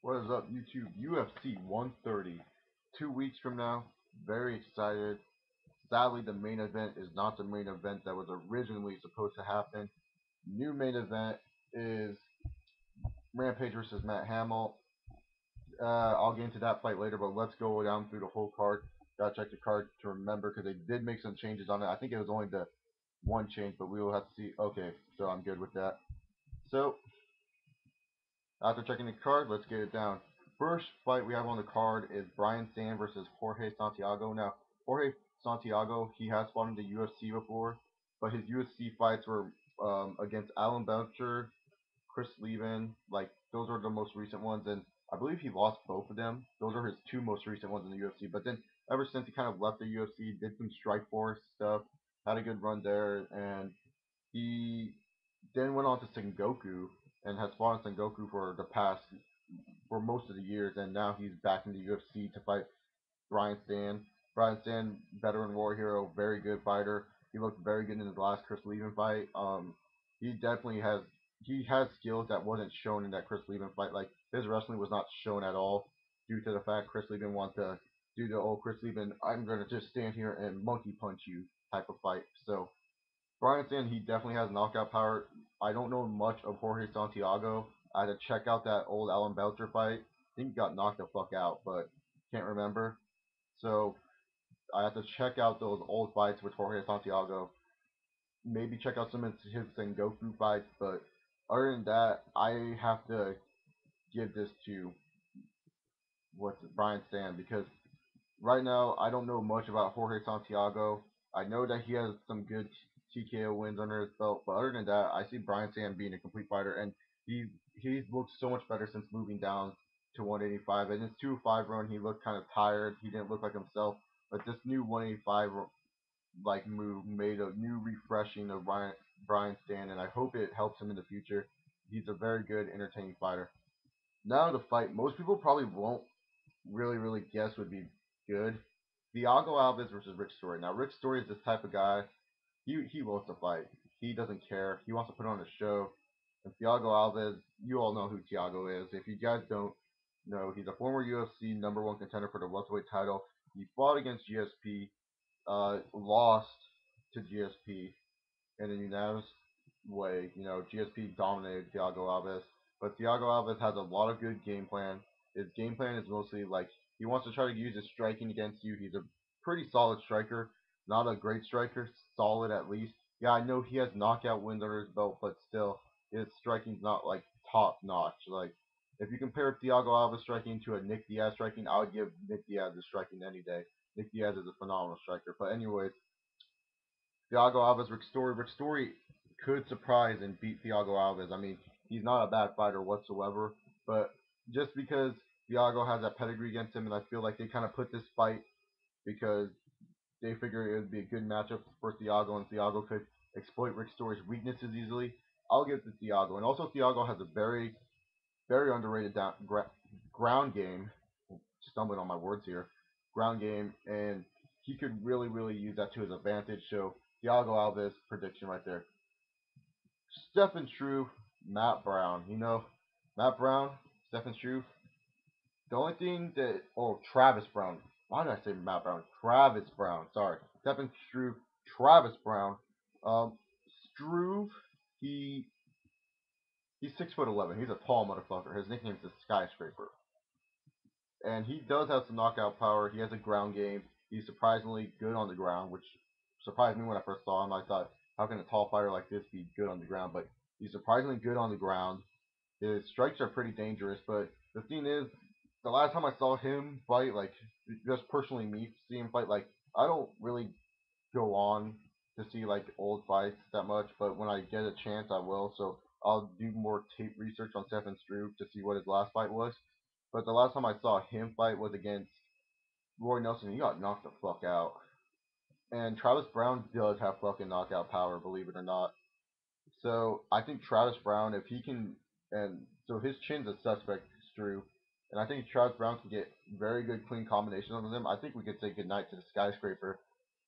What is up, YouTube? UFC 130. 2 weeks from now. Very excited. Sadly, the main event is not the main event that was originally supposed to happen. New main event is Rampage versus Matt Hammil. I'll get into that fight later, but let's go down through the whole card. Gotta check the card to remember because they did make some changes on it. I think it was only the one change, but we will have to see. Okay, so I'm good with that. So after checking the card, let's get it down. First fight we have on the card is Brian Stann versus Jorge Santiago. Now, Jorge Santiago, he has fought in the UFC before, but his UFC fights were against Alan Belcher, Chris Levin. Like, those are the most recent ones, and I believe he lost both of them. Those are his two most recent ones in the UFC. But then, ever since he kind of left the UFC, did some Strikeforce stuff, had a good run there, and he then went on to Sengoku and has fought in Sengoku for most of the years, and now he's back in the UFC to fight Brian Stann. Brian Stann, veteran war hero, very good fighter. He looked very good in his last Chris Levin fight. He definitely has skills that wasn't shown in that Chris Levin fight. Like his wrestling was not shown at all due to the fact Chris Levin wanted to do the old Chris Levin, I'm gonna just stand here and monkey punch you type of fight. So Brian Stann, he definitely has knockout power. I don't know much of Jorge Santiago. I had to check out that old Alan Belcher fight. I think he got knocked the fuck out, but can't remember. So I have to check out those old fights with Jorge Santiago. Maybe check out some of his Sengoku fights, but other than that, I have to give this to what's Brian Stann because right now, I don't know much about Jorge Santiago. I know that he has some good TKO wins under his belt, but other than that, I see Brian Sam being a complete fighter, and he looked so much better since moving down to 185. In his 205 run, he looked kind of tired. He didn't look like himself, but this new 185 like move made a new refreshing of Brian Stan, and I hope it helps him in the future. He's a very good, entertaining fighter. Now the fight, most people probably won't really guess would be good. Thiago Alves versus Rick Story. Now Rick Story is this type of guy. He loves to fight. He doesn't care. He wants to put on a show. And Thiago Alves, you all know who Thiago is. If you guys don't know, he's a former UFC number one contender for the welterweight title. He fought against GSP, lost to GSP, in a unanimous way. You know, GSP dominated Thiago Alves, but Thiago Alves has a lot of good game plan. His game plan is mostly like he wants to try to use his striking against you. He's a pretty solid striker, not a great striker, solid at least. Yeah, I know he has knockout wins under his belt, but still, his striking's not like top notch. Like if you compare Thiago Alves striking to a Nick Diaz striking, I would give Nick Diaz the striking any day. Nick Diaz is a phenomenal striker. But anyways, Thiago Alves, Rick Story. Rick Story could surprise and beat Thiago Alves. I mean, he's not a bad fighter whatsoever, but just because Thiago has that pedigree against him, and I feel like they kind of put this fight because they figure it would be a good matchup for Thiago, and Thiago could exploit Rick Story's weaknesses easily. I'll give it to Thiago, and also Thiago has a very underrated ground game. Stumbling on my words here, ground game, and he could really use that to his advantage. So Thiago Alves prediction right there. Stephen Struve, Matt Brown. You know, Matt Brown, Stephen Struve. The only thing that Travis Brown. Why did I say Matt Brown? Travis Brown. Sorry, Stephen Struve, Travis Brown. Um, Struve, he he's 6'11". He's a tall motherfucker. His nickname is the Skyscraper, and he does have some knockout power. He has a ground game. He's surprisingly good on the ground, which surprised me when I first saw him. I thought, how can a tall fighter like this be good on the ground? But he's surprisingly good on the ground. His strikes are pretty dangerous, but the thing is, the last time I saw him fight, like just personally me see him fight, like I don't really go on to see like old fights that much, but when I get a chance, I will. So I'll do more tape research on Stephen Struve to see what his last fight was. But the last time I saw him fight was against Roy Nelson. He got knocked the fuck out. And Travis Brown does have fucking knockout power, believe it or not. So I think Travis Brown, if he can, and so his chin's a suspect, Struve. And I think Travis Brown can get very good clean combinations on him. I think we could say goodnight to the skyscraper.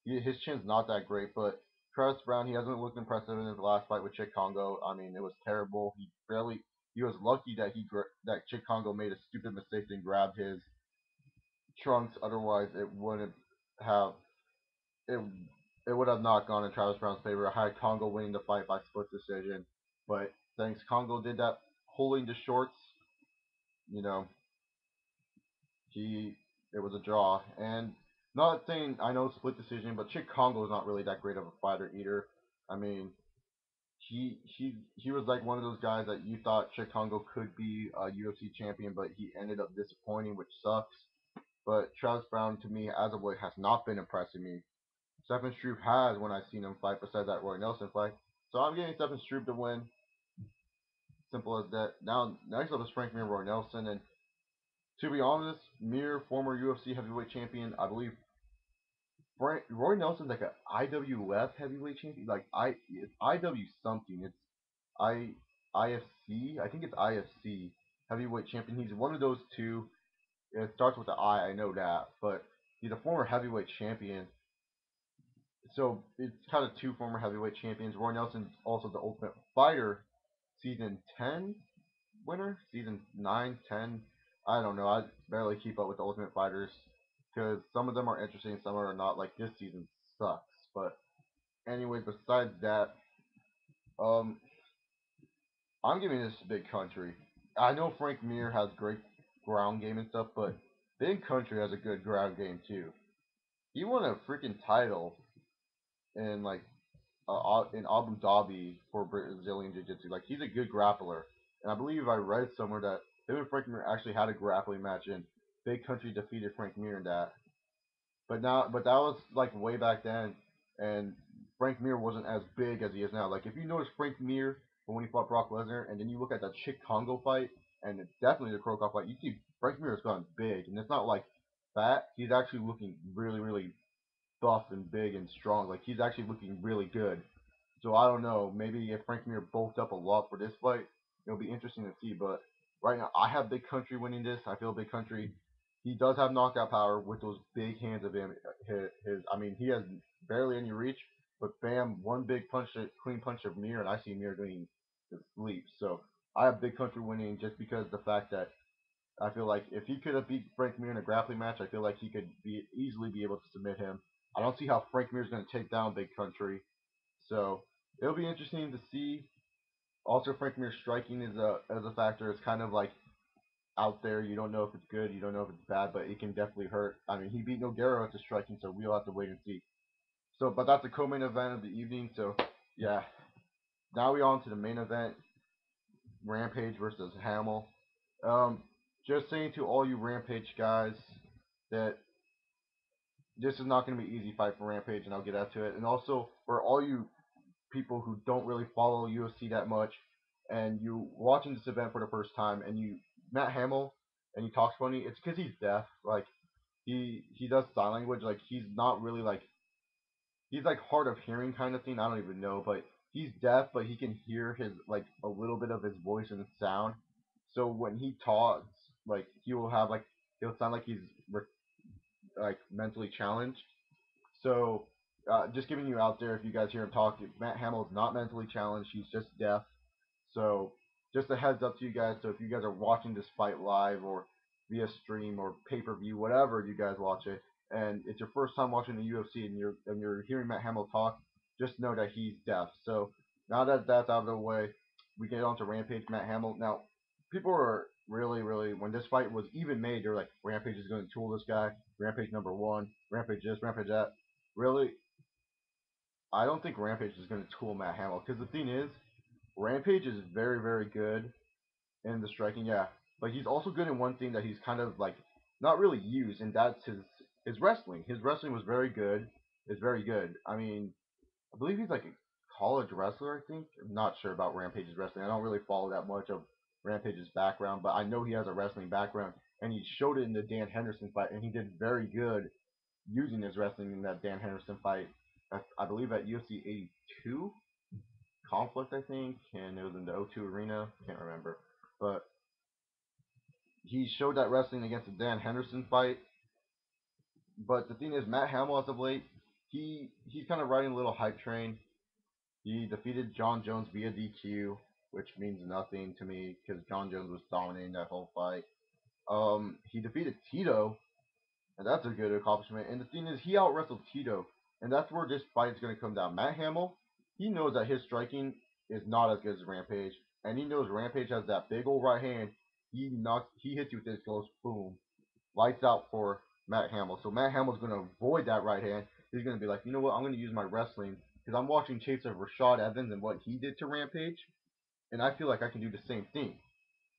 His chin's not that great, but Travis Brown, he hasn't looked impressive in his last fight with Chick Congo. I mean, it was terrible. He barely. he was lucky that that Chick Congo made a stupid mistake and grabbed his trunks. Otherwise, have it it would have not gone in Travis Brown's favor. I had Congo winning the fight by split decision, but thanks Congo did that pulling the shorts, you know, he it was a draw. And not saying I know split decision, but Chick Congo is not really that great of a fighter either. I mean, he was like one of those guys that you thought Chick Congo could be a UFC champion, but he ended up disappointing, which sucks. But Travis Brown to me as of late has not been impressing me. Stephen Struve has when I've seen him fight, besides that Roy Nelson fight. So I'm getting Stephen Struve to win. Simple as that. Now next up is Frank Mir, Roy Nelson, and to be honest, Mir, former UFC heavyweight champion, I believe Roy Nelson's like a IWF heavyweight champion. Like it's IW something. It's I IFC. I think it's IFC heavyweight champion. He's one of those two. It starts with the I. I know that, but he's a former heavyweight champion. So it's kind of two former heavyweight champions. Roy Nelson's also the Ultimate Fighter season 10 winner, season 9, 10. I don't know. I barely keep up with the Ultimate Fighters because some of them are interesting, some are not. Like this season sucks. But anyway, besides that, um, I'm giving this Big Country. I know Frank Mir has great ground game and stuff, but Big Country has a good ground game too. He won a freaking title in in Abu Dhabi for Brazilian Jiu Jitsu. Like he's a good grappler, and I believe I read somewhere that him and Frank Mir actually had a grappling match, and Big Country defeated Frank Mir in that. But that was like way back then, and Frank Mir wasn't as big as he is now. Like if you notice Frank Mir from when he fought Brock Lesnar, and then you look at that Chick Congo fight, and it's definitely the Krokoff fight, you see Frank Mir has gone big, and it's not like fat. He's actually looking really, really buff and big and strong. Like he's actually looking really good. So I don't know. Maybe if Frank Mir bulked up a lot for this fight, it'll be interesting to see. But right now, I have Big Country winning this. I feel Big Country. He does have knockout power with those big hands of him. I mean, he has barely any reach, but bam, one big punch, clean punch of Mir, and I see Mir doing the sleep. So I have Big Country winning just because the fact that I feel like if he could have beat Frank Mir in a grappling match, I feel like he could easily be able to submit him. I don't see how Frank Mir is going to take down Big Country. So it'll be interesting to see. Also, Frank Mir's striking is a factor. It's kind of like out there. You don't know if it's good, you don't know if it's bad, but it can definitely hurt. I mean, he beat Nogueira at the striking, so we'll have to wait and see. So, but that's the co-main event of the evening. So, yeah. Now we on to the main event: Rampage versus Hammil. Um, just saying to all you Rampage guys that this is not going to be an easy fight for Rampage, and I'll get out to it. And also for all you people who don't really follow UFC that much, and you watching this event for the first time, and you Matt Hamill, and he talks funny, it's because he's deaf. Like he does sign language. Like he's like hard of hearing kind of thing. I don't even know, but he's deaf, but he can hear his like a little bit of his voice and sound. So when he talks, like he will have like he'll sound like like mentally challenged. So, just giving you out there, if you guys hear him talk, Matt Hamill is not mentally challenged. He's just deaf. So, just a heads up to you guys. So, if you guys are watching this fight live or via stream or pay per view, whatever you guys watch it, and it's your first time watching the UFC and you're hearing Matt Hamill talk, just know that he's deaf. So, now that that's out of the way, we get on to Rampage Matt Hamill. Now, people are really, really when this fight was even made, they're like, Rampage is going to tool this guy. Rampage number one. Rampage this. Rampage that. Really, I don't think Rampage is going to tool Matt Hamill because the thing is, Rampage is very, very good in the striking, yeah, but he's also good in one thing that he's kind of like not really used, and that's his wrestling. His wrestling was very good. It's very good. I mean, I believe he's like a college wrestler. I think I'm not sure about Rampage's wrestling. I don't really follow that much of Rampage's background, but I know he has a wrestling background, and he showed it in the Dan Henderson fight, and he did very good using his wrestling in that Dan Henderson fight. I believe at UFC 82 conflict, I think, and it was in the O2 Arena. Can't remember, but he showed that wrestling against the Dan Henderson fight. But the thing is, Matt Hamill as of late, he's kind of riding a little hype train. He defeated John Jones via DQ. which means nothing to me because John Jones was dominating that whole fight. He defeated Tito, and that's a good accomplishment. And the thing is, he out wrestled Tito, and that's where this fight is going to come down. Matt Hamill, he knows that his striking is not as good as Rampage, and he knows Rampage has that big old right hand. He hits you with this, goes boom, lights out for Matt Hamill. So Matt Hamill's going to avoid that right hand. He's going to be like, you know what, I'm going to use my wrestling because I'm watching tapes of Rashad Evans and what he did to Rampage, and I feel like I can do the same thing.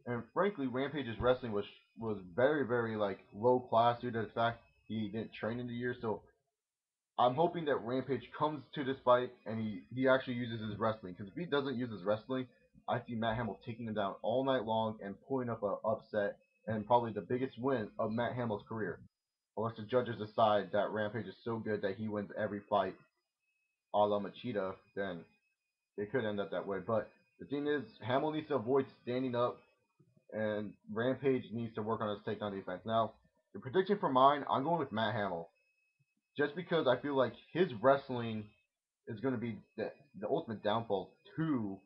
And frankly, Rampage's wrestling was very very like low class due to the fact he didn't train in the year. So I'm hoping that Rampage comes to this fight and he actually uses his wrestling. Because if he doesn't use his wrestling, I see Matt Hamill taking him down all night long and pulling up an upset and probably the biggest win of Matt Hamill's career. Unless the judges decide that Rampage is so good that he wins every fight a la Machida, then it could end up that way. But the thing is, Hamill needs to avoid standing up and Rampage needs to work on his takedown defense. Now, the prediction for mine, I'm going with Matt Hamill. Just because I feel like his wrestling is going to be the ultimate downfall to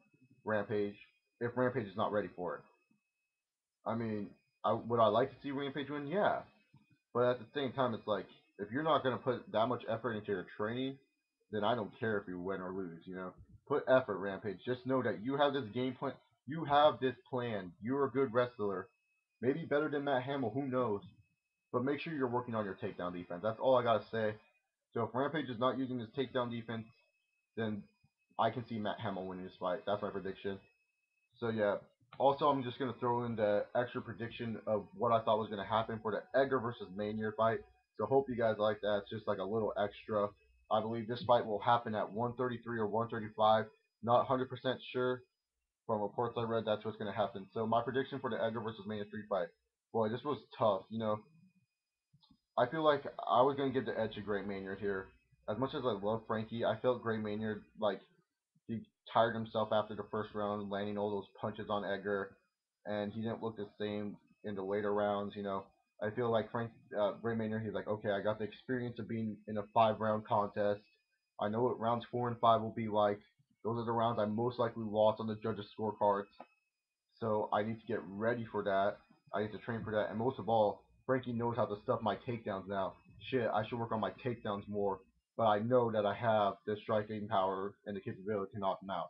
Rampage if Rampage is not ready for it. I mean, would I like to see Rampage win? Yeah. But at the same time, it's like, if you're not going to put that much effort into your training, then I don't care if you win or lose. Put effort, Rampage. Just know that you have this game plan. You have this plan. You're a good wrestler. Maybe better than Matt Hamill, who knows? But make sure you're working on your takedown defense. That's all I gotta say. So if Rampage is not using his takedown defense, then I can see Matt Hamill winning this fight. That's my prediction. So yeah. Also, I'm just gonna throw in the extra prediction of what I thought was gonna happen for the Edgar versus Maynard fight. So hope you guys like that. It's just like a little extra. I believe this fight will happen at 133 or 135. Not 100% sure. From reports I read, that's what's gonna happen. So my prediction for the Edgar versus Maynard 3 fight. Boy, this was tough. I feel like I was gonna give the edge to Great Maynard here. As much as I love Frankie, I felt Great Maynard like he tired himself after the first round, landing all those punches on Edgar, and he didn't look the same in the later rounds. I feel like Great Maynard, he's like, okay, I got the experience of being in a 5 round contest. I know what rounds 4 and 5 will be like. Those are the rounds I most likely lost on the judges' scorecards. So I need to get ready for that. I need to train for that. And most of all, Frankie knows how to stuff my takedowns now. Shit, I should work on my takedowns more. But I know that I have the striking power and the capability to knock him out.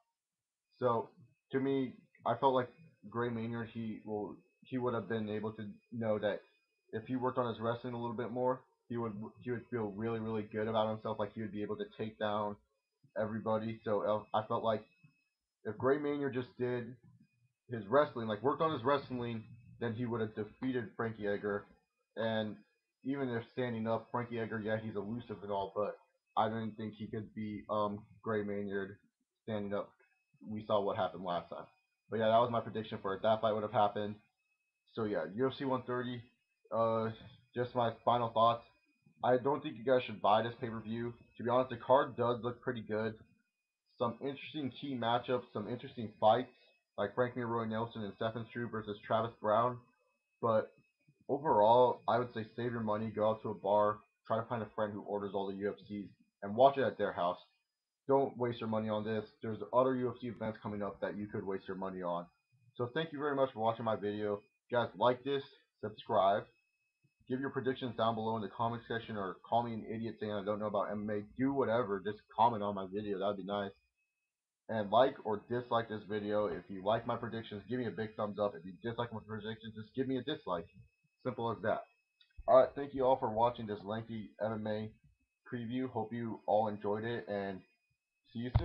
So to me, I felt like Gray Maynard he would have been able to know that if he worked on his wrestling a little bit more, he would feel really really good about himself. Like he would be able to take down everybody. So I felt like if Gray Maynard just did his wrestling, like worked on his wrestling, then he would have defeated Frankie Edgar. And even if standing up, Frankie Edgar, yeah, he's elusive and all, but I didn't think he could beat Gray Maynard standing up. We saw what happened last time. But yeah, that was my prediction for it. That fight would have happened. So yeah, UFC 130. Just my final thoughts. I don't think you guys should buy this pay per view. To be honest, the card does look pretty good. Some interesting key matchups, some interesting fights, like Frankie Roy Nelson and Stephen Struve versus Travis Brown. But overall, I would say save your money, go out to a bar, try to find a friend who orders all the UFCs, and watch it at their house. Don't waste your money on this. There's other UFC events coming up that you could waste your money on. So thank you very much for watching my video. If you guys like this, subscribe. Give your predictions down below in the comment section or call me an idiot saying I don't know about MMA. Do whatever. Just comment on my video. That would be nice. And like or dislike this video. If you like my predictions, give me a big thumbs up. If you dislike my predictions, just give me a dislike. Simple as that. Alright, thank you all for watching this lengthy MMA preview. Hope you all enjoyed it and see you soon.